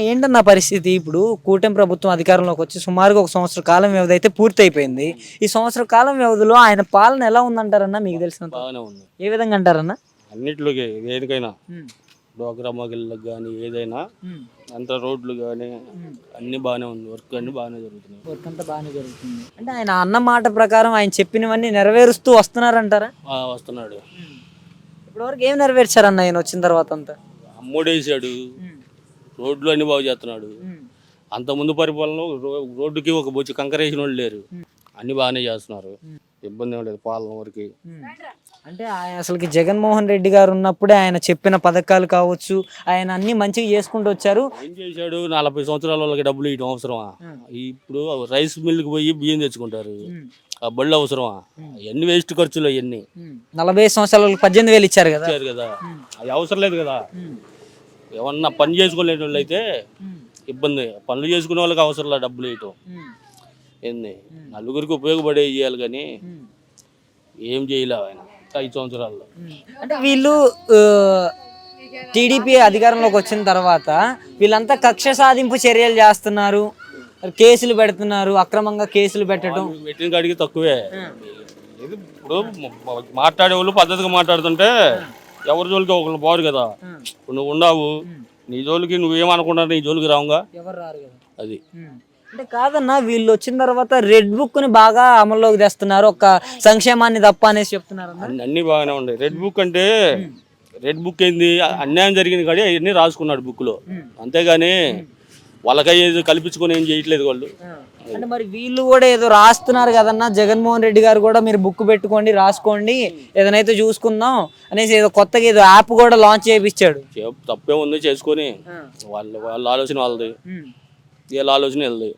ఏంటన్న పరిస్థితి ఇప్పుడు కూటమి ప్రభుత్వం అధికారంలోకి వచ్చి సుమారుగా ఒక సంవత్సర కాలం వ్యవధి అయితే పూర్తి అయిపోయింది. ఈ సంవత్సర కాలం వ్యవధిలో ఆయన పాలన ఎలా ఉందంటారన్నా మీకు తెలిసినంత? బాగానే ఉంది. ఏ విధంగా అంటారన్నా? అన్నిట్లోకి దేనికైనా డోక్రా మహిళలకు కానీ ఏదైనా అంత రోడ్లు కానీ అన్ని బాగానే ఉంది. వర్క్ అన్ని బాగానే జరుగుతున్నాయి. వర్క్ అంతా బాగానే జరుగుతుంది. అంటే ఆయన అన్న మాట ప్రకారం ఆయన చెప్పినవన్నీ నెరవేరుస్తూ వస్తున్నారంటారా? వస్తున్నాడు. ఇప్పటివరకు ఏం నెరవేర్చారన్న ఆయన వచ్చిన తర్వాత అంతా? అమ్మోడేసాడు, రోడ్లు అన్ని బాగు చేస్తున్నాడు. అంత ముందు పరిపాలనలో రోడ్డుకి ఒక బొచ్చి కంకరేసిన వాళ్ళు లేరు. అన్ని బాగానే చేస్తున్నారు. ఇబ్బంది ఏం లేదు పాలన వరకు. అంటే ఆయన అసలుకి జగన్మోహన్ రెడ్డి గారు ఉన్నప్పుడే ఆయన చెప్పిన పథకాలు కావచ్చు, ఆయన అన్ని మంచిగా చేసుకుంటూ వచ్చారు. ఏం చేశాడు? 40 సంవత్సరాల వాళ్ళకి డబ్బులు ఇవ్వడం అవసరమా? ఇప్పుడు రైస్ మిల్లుకి పోయి బియ్యం తెచ్చుకుంటారు. ఆ బళ్ళు అవసరమా? అవన్నీ వేస్ట్ ఖర్చులు. అవన్నీ 40 సంవత్సరాలకు 18,000 ఇచ్చారు కదా. కదా, అది అవసరం లేదు కదా. ఏమన్నా పని చేసుకోలేని వాళ్ళు అయితే ఇబ్బంది. పనులు చేసుకునే వాళ్ళకి అవసరం లేదు డబ్బులు వేయటం. ఏంది నలుగురికి ఉపయోగపడే ఇవ్వాలి కానీ ఏం చేయలేవు ఆయన 5 సంవత్సరాల్లో. అంటే వీళ్ళు టీడీపీ అధికారంలోకి వచ్చిన తర్వాత వీళ్ళంతా కక్ష సాధింపు చర్యలు చేస్తున్నారు, కేసులు పెడుతున్నారు, అక్రమంగా కేసులు పెట్టడం. పెట్టిన కాడికి తక్కువే. ఇప్పుడు మాట్లాడే వాళ్ళు పద్ధతిగా మాట్లాడుతుంటే ఎవరి జోలికి ఒకళ్ళు పోరు కదా. నువ్వు ఉండవు, నీ జోలికి నువ్వేమనుకున్నా నీ జోలికి రావుగా, ఎవరు రారు కదా. అది అంటే కాదన్నా, వీళ్ళు వచ్చిన తర్వాత రెడ్ బుక్ ని బాగా అమల్లోకి తెస్తున్నారు, ఒక సంక్షేమాన్ని తప్ప అనేసి చెప్తున్నారు. అన్ని బాగానే ఉన్నాయి. రెడ్ బుక్ అంటే రెడ్ బుక్ ఏంది? అన్యాయం జరిగింది కానీ అవన్నీ రాసుకున్నాడు బుక్ లో, అంతేగాని వాళ్ళకయ్యేది కల్పించుకొని ఏం చేయట్లేదు వాళ్ళు. అంటే మరి వీళ్ళు కూడా ఏదో రాస్తున్నారు కదన్నా, జగన్మోహన్ రెడ్డి గారు కూడా మీరు బుక్ పెట్టుకోండి, రాసుకోండి, ఏదైతే చూసుకుందాం అనేసి ఏదో కొత్తగా ఏదో యాప్ కూడా లాంచ్ చేయించాడు. తప్పే ఉంది చేసుకొని, వాళ్ళ ఆలోచన వాళ్ళది, వీళ్ళ ఆలోచన వెళ్ళదు.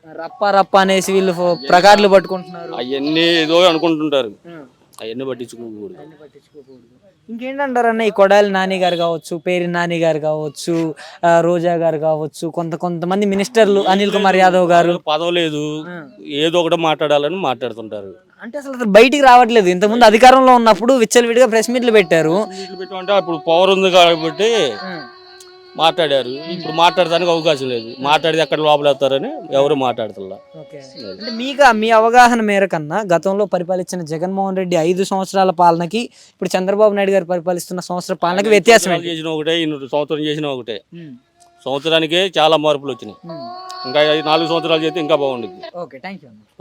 రప్ప అనేసి వీళ్ళు ప్రకార్లు పట్టుకుంటున్నారు. అవన్నీ ఏదో అనుకుంటుంటారు, అవన్నీ పట్టించుకోకూడదు. ఇంకేంటంటారన్న, ఈ కొడాలి నాని గారు కావచ్చు, పేరి నాని గారు కావచ్చు, రోజా గారు కావచ్చు, కొంతమంది మినిస్టర్లు, అనిల్ కుమార్ యాదవ్ గారు పదవి లేదు, ఏదో ఒకటి మాట్లాడాలని మాట్లాడుతుంటారు. అంటే అసలు బయటికి రావట్లేదు. ఇంతకుముందు అధికారంలో ఉన్నప్పుడు విచ్చలవిడిగా ప్రెస్ మీట్లు పెట్టారు. అంటే అప్పుడు పవర్ ఉంది కాబట్టి మాట్లాడారు. ఇప్పుడు మాట్లాడడానికి అవకాశం లేదు. మాట్లాడితే ఎక్కడ లోపలేస్తారని ఎవరు మాట్లాడుతున్నారు. అంటే మీ అవగాహన మేరకన్నా గతంలో పరిపాలించిన జగన్మోహన్ రెడ్డి 5 సంవత్సరాల పాలనకి ఇప్పుడు చంద్రబాబు నాయుడు గారు పరిపాలిస్తున్న సంవత్సర పాలనకి వ్యత్యాసం చేసిన ఒకటే, 2 సంవత్సరం చేసిన ఒకటే. సంవత్సరానికే చాలా మార్పులు వచ్చినాయి. ఇంకా 4 సంవత్సరాలు చేస్తే ఇంకా బాగుంటుంది. Okay, thank you.